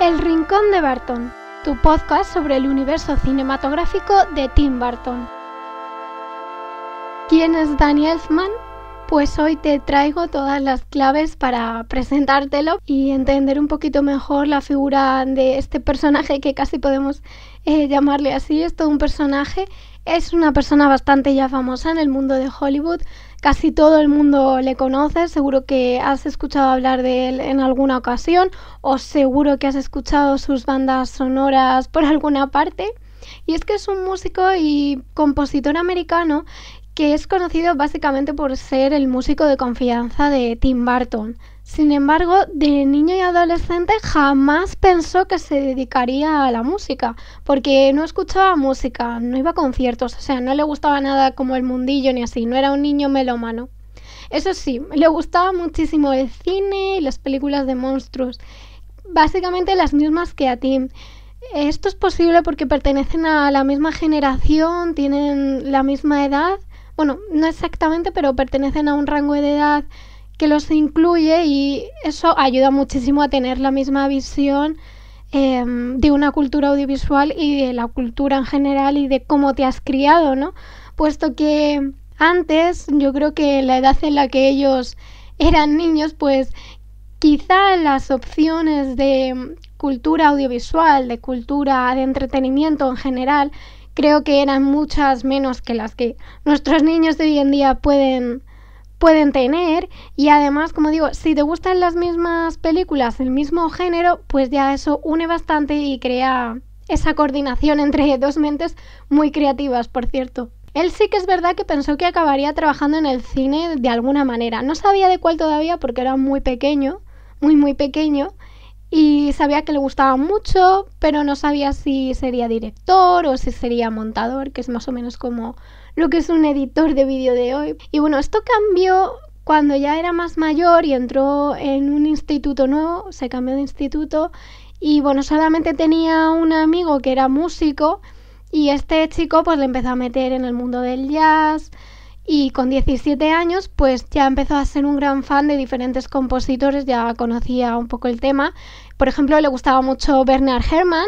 El Rincón de Barton, tu podcast sobre el universo cinematográfico de Tim Burton. ¿Quién es Danny Elfman? Pues hoy te traigo todas las claves para presentártelo y entender un poquito mejor la figura de este personaje que casi podemos llamarle así. Es todo un personaje, es una persona bastante ya famosa en el mundo de Hollywood. Casi todo el mundo le conoce, seguro que has escuchado hablar de él en alguna ocasión o seguro que has escuchado sus bandas sonoras por alguna parte. Y es que es un músico y compositor americano que es conocido básicamente por ser el músico de confianza de Tim Burton. Sin embargo, de niño y adolescente jamás pensó que se dedicaría a la música, porque no escuchaba música, no iba a conciertos, o sea, no le gustaba nada como el mundillo ni así, no era un niño melómano. Eso sí, le gustaba muchísimo el cine y las películas de monstruos, básicamente las mismas que a Tim. Esto es posible porque pertenecen a la misma generación, tienen la misma edad. Bueno, no exactamente, pero pertenecen a un rango de edad que los incluye y eso ayuda muchísimo a tener la misma visión de una cultura audiovisual y de la cultura en general y de cómo te has criado, ¿no? Puesto que antes, yo creo que la edad en la que ellos eran niños, pues quizá las opciones de cultura audiovisual, de cultura de entretenimiento en general, creo que eran muchas menos que las que nuestros niños de hoy en día pueden tener. Y además, como digo, si te gustan las mismas películas, el mismo género, pues ya eso une bastante y crea esa coordinación entre dos mentes muy creativas, por cierto. Él sí que es verdad que pensó que acabaría trabajando en el cine de alguna manera. No sabía de cuál todavía porque era muy pequeño, muy pequeño, y sabía que le gustaba mucho, pero no sabía si sería director o si sería montador, que es más o menos como lo que es un editor de vídeo de hoy. Y bueno, esto cambió cuando ya era más mayor y entró en un instituto nuevo, se cambió de instituto y bueno, solamente tenía un amigo que era músico y este chico pues le empezó a meter en el mundo del jazz. Y con 17 años pues ya empezó a ser un gran fan de diferentes compositores, ya conocía un poco el tema. Por ejemplo, le gustaba mucho Bernard Herrmann,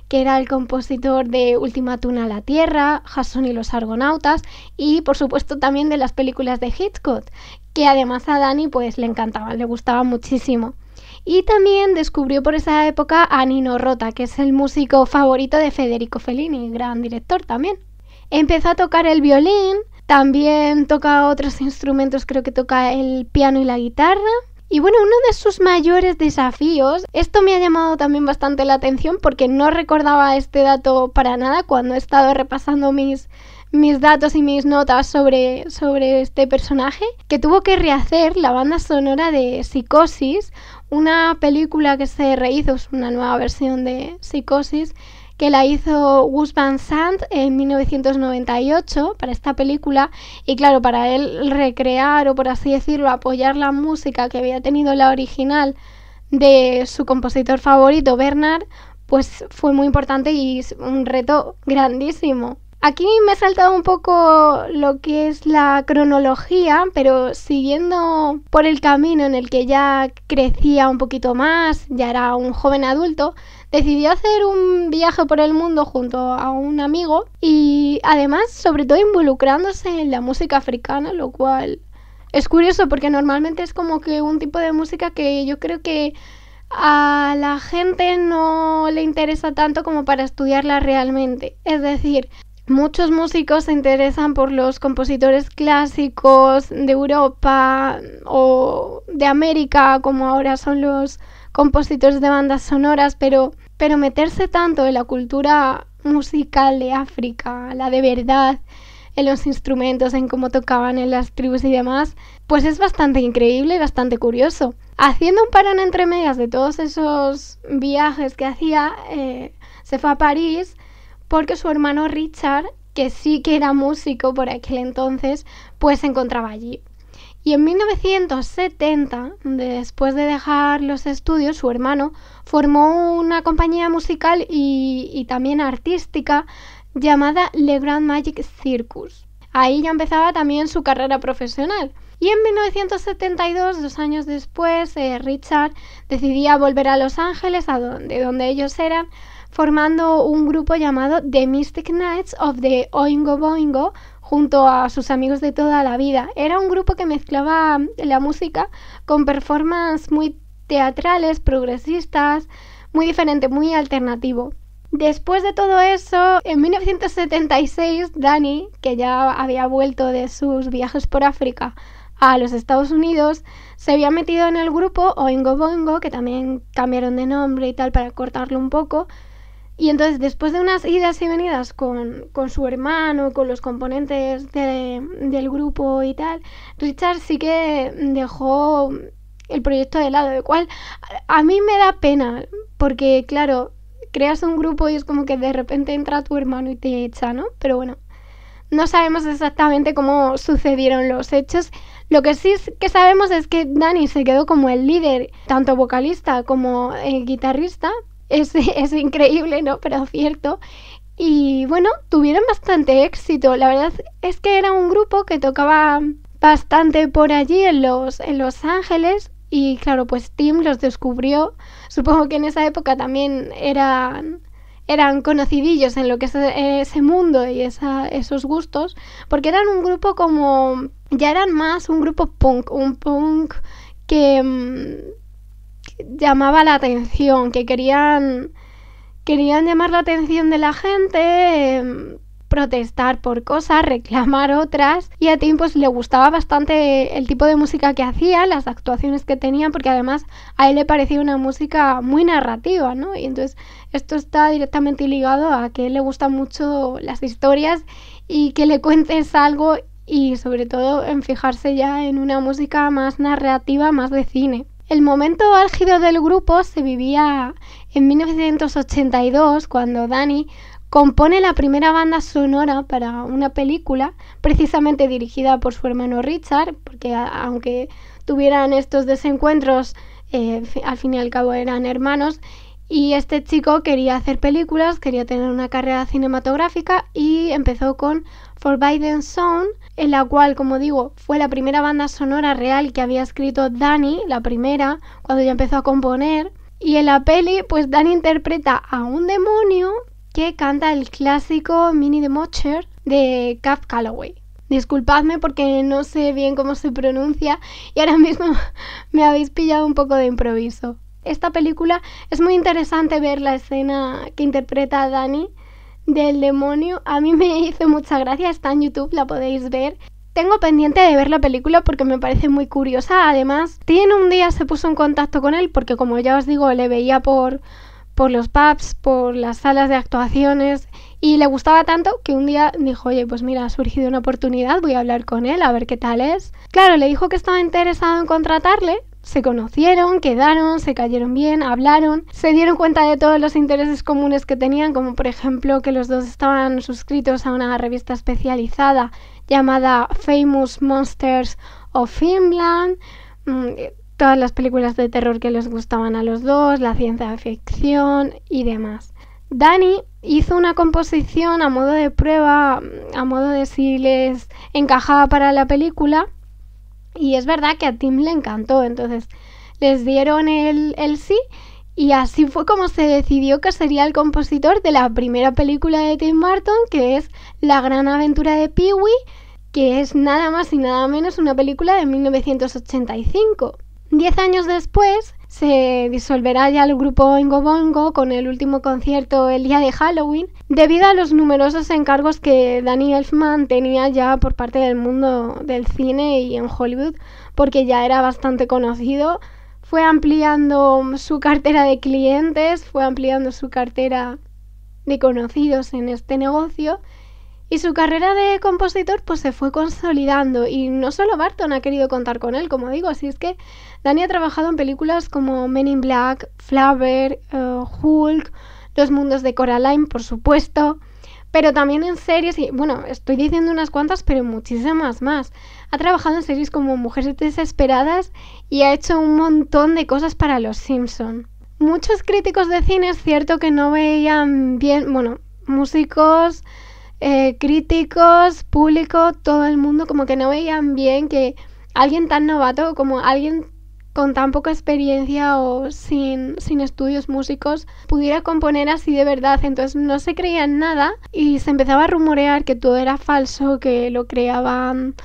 que era el compositor de Ultimátum a la Tierra, Jason y los Argonautas y por supuesto también de las películas de Hitchcock, que además a Danny pues le encantaban, le gustaba muchísimo. Y también descubrió por esa época a Nino Rota, que es el músico favorito de Federico Fellini, gran director también. Empezó a tocar el violín. También toca otros instrumentos, creo que toca el piano y la guitarra. Y bueno, uno de sus mayores desafíos, esto me ha llamado también bastante la atención porque no recordaba este dato para nada cuando he estado repasando mis datos y mis notas sobre este personaje, que tuvo que rehacer la banda sonora de Psicosis, una película que se rehizo, es una nueva versión de Psicosis, que la hizo Gus Van Sant en 1998 para esta película y claro, para él recrear o por así decirlo, apoyar la música que había tenido la original de su compositor favorito, Bernard, pues fue muy importante y un reto grandísimo. Aquí me he saltado un poco lo que es la cronología, pero siguiendo por el camino en el que ya crecía un poquito más, ya era un joven adulto, decidió hacer un viaje por el mundo junto a un amigo y además, sobre todo, involucrándose en la música africana, lo cual es curioso porque normalmente es como que un tipo de música que yo creo que a la gente no le interesa tanto como para estudiarla realmente. Es decir, muchos músicos se interesan por los compositores clásicos de Europa o de América, como ahora son los compositores de bandas sonoras, pero meterse tanto en la cultura musical de África, la de verdad, en los instrumentos, en cómo tocaban en las tribus y demás, pues es bastante increíble y bastante curioso. Haciendo un parón entre medias de todos esos viajes que hacía, se fue a París porque su hermano Richard, que sí que era músico por aquel entonces, pues se encontraba allí. Y en 1970, después de dejar los estudios, su hermano formó una compañía musical y también artística llamada Le Grand Magic Circus. Ahí ya empezaba también su carrera profesional. Y en 1972, 2 años después, Richard decidía volver a Los Ángeles, de donde ellos eran, formando un grupo llamado The Mystic Knights of the Oingo Boingo, junto a sus amigos de toda la vida. Era un grupo que mezclaba la música con performances muy teatrales, progresistas, muy diferente, muy alternativo. Después de todo eso, en 1976, Danny, que ya había vuelto de sus viajes por África a los Estados Unidos, se había metido en el grupo Oingo Boingo, que también cambiaron de nombre y tal para cortarlo un poco. Y entonces, después de unas idas y venidas con su hermano, con los componentes del grupo y tal, Richard sí que dejó el proyecto de lado, de cual a mí me da pena, porque claro, creas un grupo y es como que de repente entra tu hermano y te echa, ¿no? Pero bueno, no sabemos exactamente cómo sucedieron los hechos. Lo que sí que sabemos es que Danny se quedó como el líder, tanto vocalista como guitarrista. Es increíble, ¿no? Pero cierto. Y bueno, tuvieron bastante éxito. La verdad es que era un grupo que tocaba bastante por allí en Los Ángeles. Y claro, pues Tim los descubrió. Supongo que en esa época también eran conocidillos en lo que es ese mundo y esos gustos, porque eran un grupo como... ya eran más un grupo punk, un punk que llamaba la atención, que querían llamar la atención de la gente, protestar por cosas, reclamar otras, y a Tim pues le gustaba bastante el tipo de música que hacía, las actuaciones que tenía, porque además a él le parecía una música muy narrativa, ¿no? Y entonces esto está directamente ligado a que a él le gustan mucho las historias y que le cuentes algo, y sobre todo en fijarse ya en una música más narrativa, más de cine. El momento álgido del grupo se vivía en 1982, cuando Danny compone la primera banda sonora para una película, precisamente dirigida por su hermano Richard, porque aunque tuvieran estos desencuentros, al fin y al cabo eran hermanos, y este chico quería hacer películas, quería tener una carrera cinematográfica, y empezó con Forbidden Zone, en la cual, como digo, fue la primera banda sonora real que había escrito Danny, la primera, cuando ya empezó a componer. Y en la peli, pues Danny interpreta a un demonio que canta el clásico Minnie the Moocher de Cab Calloway. Disculpadme porque no sé bien cómo se pronuncia y ahora mismo me habéis pillado un poco de improviso. Esta película es muy interesante ver la escena que interpreta a Danny del demonio. A mí me hizo mucha gracia, está en YouTube, la podéis ver. Tengo pendiente de ver la película porque me parece muy curiosa. Además, Tim un día se puso en contacto con él porque, como ya os digo, le veía por los pubs, por las salas de actuaciones, y le gustaba tanto que un día dijo: oye, pues mira, ha surgido una oportunidad, voy a hablar con él a ver qué tal es. Claro, le dijo que estaba interesado en contratarle. Se conocieron, quedaron, se cayeron bien, hablaron, se dieron cuenta de todos los intereses comunes que tenían, como por ejemplo que los dos estaban suscritos a una revista especializada llamada Famous Monsters of Finland, todas las películas de terror que les gustaban a los dos, la ciencia ficción y demás. Danny hizo una composición a modo de prueba, a modo de si les encajaba para la película. Y es verdad que a Tim le encantó, entonces les dieron el sí, y así fue como se decidió que sería el compositor de la primera película de Tim Burton, que es La gran aventura de Pee-wee, que es nada más y nada menos una película de 1985. 10 años después se disolverá ya el grupo Oingo Boingo con el último concierto el día de Halloween, debido a los numerosos encargos que Danny Elfman tenía ya por parte del mundo del cine y en Hollywood, porque ya era bastante conocido. Fue ampliando su cartera de clientes, fue ampliando su cartera de conocidos en este negocio, y su carrera de compositor pues se fue consolidando, y no solo Burton ha querido contar con él, como digo, así es que Danny ha trabajado en películas como Men in Black, Flavor, Hulk, Los mundos de Coraline, por supuesto, pero también en series, y bueno, estoy diciendo unas cuantas, pero muchísimas más. Ha trabajado en series como Mujeres Desesperadas y ha hecho un montón de cosas para Los Simpson. Muchos críticos de cine es cierto que no veían bien, bueno, músicos críticos, público, todo el mundo como que no veían bien que alguien tan novato como alguien con tan poca experiencia o sin estudios músicos pudiera componer así de verdad. Entonces no se creían nada y se empezaba a rumorear que todo era falso, que lo creaban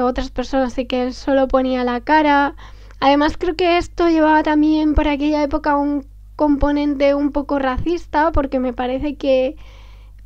otras personas y que él solo ponía la cara. Además creo que esto llevaba también por aquella época un componente un poco racista, porque me parece que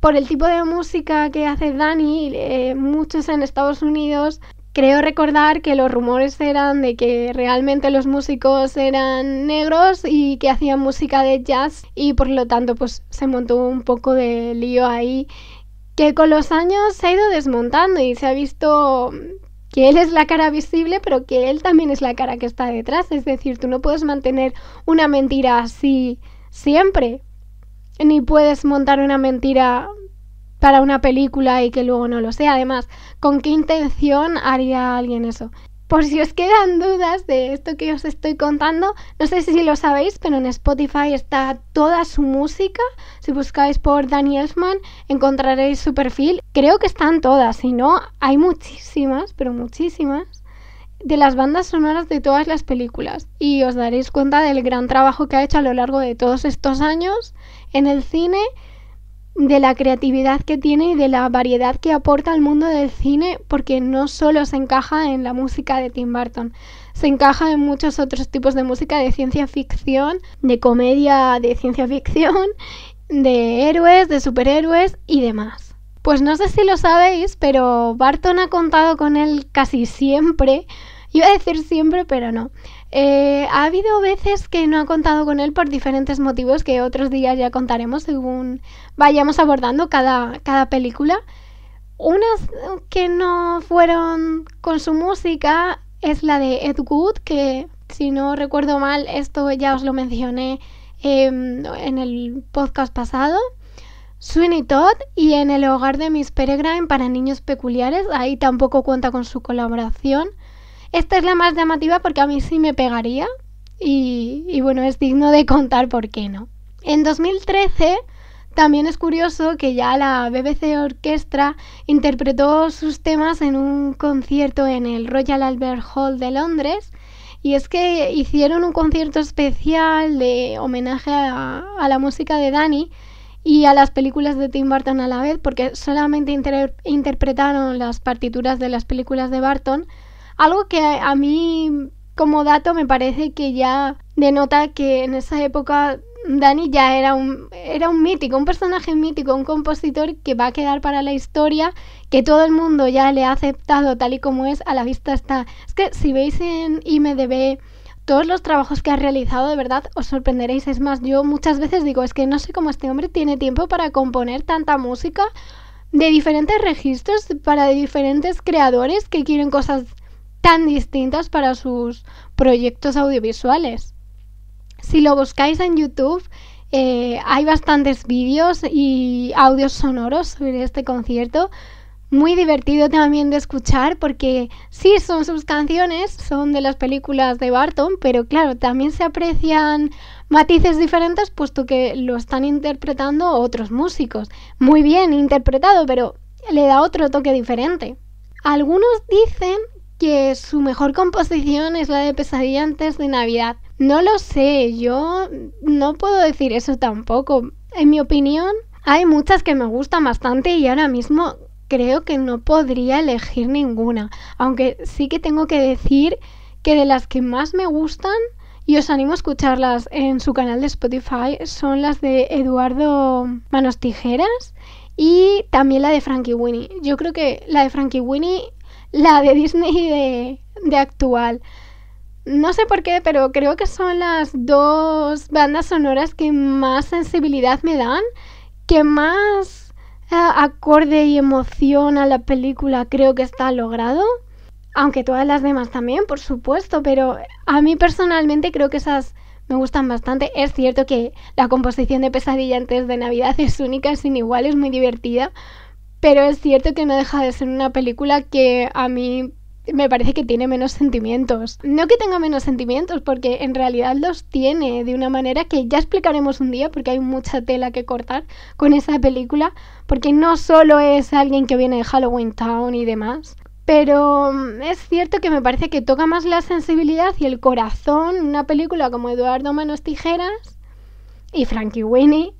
por el tipo de música que hace Dani, muchos en Estados Unidos, creo recordar que los rumores eran de que realmente los músicos eran negros y que hacían música de jazz, y por lo tanto pues se montó un poco de lío ahí que con los años se ha ido desmontando y se ha visto que él es la cara visible, pero que él también es la cara que está detrás. Es decir, tú no puedes mantener una mentira así siempre, ni puedes montar una mentira para una película y que luego no lo sea. Además, ¿con qué intención haría alguien eso? Por si os quedan dudas de esto que os estoy contando, no sé si lo sabéis, pero en Spotify está toda su música. Si buscáis por Danny Elfman encontraréis su perfil. Creo que están todas, si no, hay muchísimas, pero muchísimas, de las bandas sonoras de todas las películas. Y os daréis cuenta del gran trabajo que ha hecho a lo largo de todos estos años en el cine, de la creatividad que tiene y de la variedad que aporta al mundo del cine, porque no solo se encaja en la música de Tim Burton, se encaja en muchos otros tipos de música de ciencia ficción, de comedia de ciencia ficción, de héroes, de superhéroes y demás. Pues no sé si lo sabéis, pero Burton ha contado con él casi siempre. Iba a decir siempre, pero no. Ha habido veces que no ha contado con él por diferentes motivos que otros días ya contaremos según vayamos abordando cada película. Unas que no fueron con su música es la de Ed Wood, que si no recuerdo mal, esto ya os lo mencioné en el podcast pasado. Sweeney Todd y en El hogar de Miss Peregrine para niños peculiares, ahí tampoco cuenta con su colaboración. Esta es la más llamativa porque a mí sí me pegaría y bueno, es digno de contar por qué no. En 2013 también es curioso que ya la BBC Orchestra interpretó sus temas en un concierto en el Royal Albert Hall de Londres, y es que hicieron un concierto especial de homenaje a la música de Danny y a las películas de Tim Burton a la vez, porque solamente interpretaron las partituras de las películas de Burton. Algo que a mí como dato me parece que ya denota que en esa época Danny ya era un mítico, un personaje mítico, un compositor que va a quedar para la historia, que todo el mundo ya le ha aceptado tal y como es, a la vista está. Es que si veis en IMDb todos los trabajos que ha realizado, de verdad os sorprenderéis. Es más, yo muchas veces digo, es que no sé cómo este hombre tiene tiempo para componer tanta música de diferentes registros, para diferentes creadores que quieren cosas tan distintas para sus proyectos audiovisuales. Si lo buscáis en YouTube, hay bastantes vídeos y audios sonoros sobre este concierto. Muy divertido también de escuchar, porque sí son sus canciones, son de las películas de Burton, pero claro, también se aprecian matices diferentes puesto que lo están interpretando otros músicos. Muy bien interpretado, pero le da otro toque diferente. Algunos dicen que su mejor composición es la de Pesadilla antes de Navidad. No lo sé, yo no puedo decir eso tampoco. En mi opinión, hay muchas que me gustan bastante y ahora mismo creo que no podría elegir ninguna. Aunque sí que tengo que decir que de las que más me gustan, y os animo a escucharlas en su canal de Spotify, son las de Eduardo Manos Tijeras y también la de Frankenweenie. Yo creo que la de Frankenweenie, la de Disney de actual. No sé por qué, pero creo que son las dos bandas sonoras que más sensibilidad me dan, que más acorde y emoción a la película creo que está logrado. Aunque todas las demás también, por supuesto, pero a mí personalmente creo que esas me gustan bastante. Es cierto que la composición de Pesadilla antes de Navidad es única, es sin igual, es muy divertida, pero es cierto que no deja de ser una película que a mí me parece que tiene menos sentimientos. No que tenga menos sentimientos, porque en realidad los tiene de una manera que ya explicaremos un día, porque hay mucha tela que cortar con esa película, porque no solo es alguien que viene de Halloween Town y demás, pero es cierto que me parece que toca más la sensibilidad y el corazón una película como Eduardo Manos Tijeras y Frankie Winnie,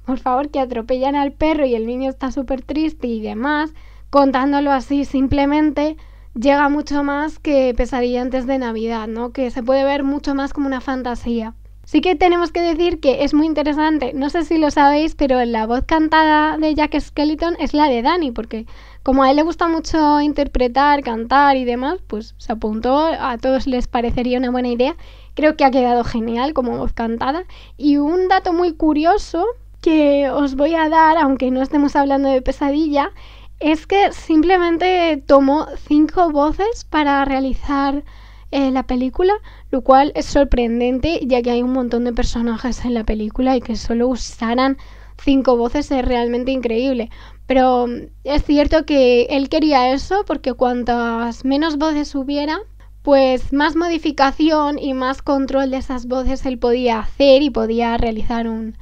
por favor, que atropellan al perro y el niño está súper triste y demás. Contándolo así simplemente llega mucho más que Pesadilla antes de Navidad, ¿no? Que se puede ver mucho más como una fantasía. Sí que tenemos que decir que es muy interesante, no sé si lo sabéis, pero la voz cantada de Jack Skellington es la de Danny, porque como a él le gusta mucho interpretar, cantar y demás, pues se apuntó, a todos les parecería una buena idea. Creo que ha quedado genial como voz cantada. Y un dato muy curioso que os voy a dar, aunque no estemos hablando de Pesadilla, es que simplemente tomó 5 voces para realizar la película, lo cual es sorprendente, ya que hay un montón de personajes en la película y que solo usaran 5 voces es realmente increíble. Pero es cierto que él quería eso porque cuantas menos voces hubiera, pues más modificación y más control de esas voces él podía hacer y podía realizar un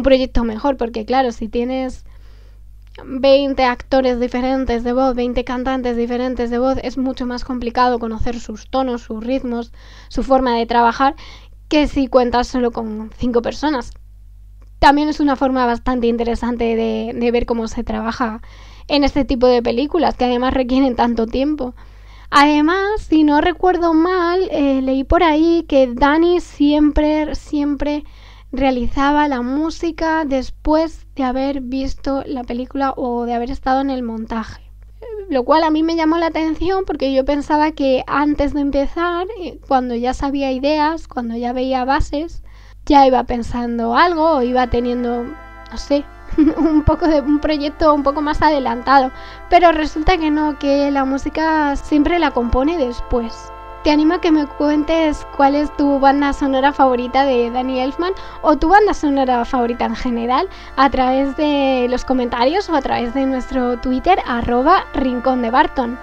proyecto mejor, porque claro, si tienes 20 actores diferentes de voz, 20 cantantes diferentes de voz, es mucho más complicado conocer sus tonos, sus ritmos, su forma de trabajar, que si cuentas solo con 5 personas. También es una forma bastante interesante de ver cómo se trabaja en este tipo de películas, que además requieren tanto tiempo. Además, si no recuerdo mal, leí por ahí que Danny siempre realizaba la música después de haber visto la película o de haber estado en el montaje. Lo cual a mí me llamó la atención porque yo pensaba que antes de empezar, cuando ya sabía ideas, cuando ya veía bases, ya iba pensando algo o iba teniendo, no sé, un poco de un proyecto un poco más adelantado. Pero resulta que no, que la música siempre la compone después. Te animo a que me cuentes cuál es tu banda sonora favorita de Danny Elfman o tu banda sonora favorita en general a través de los comentarios o a través de nuestro Twitter @Rincón de Barton.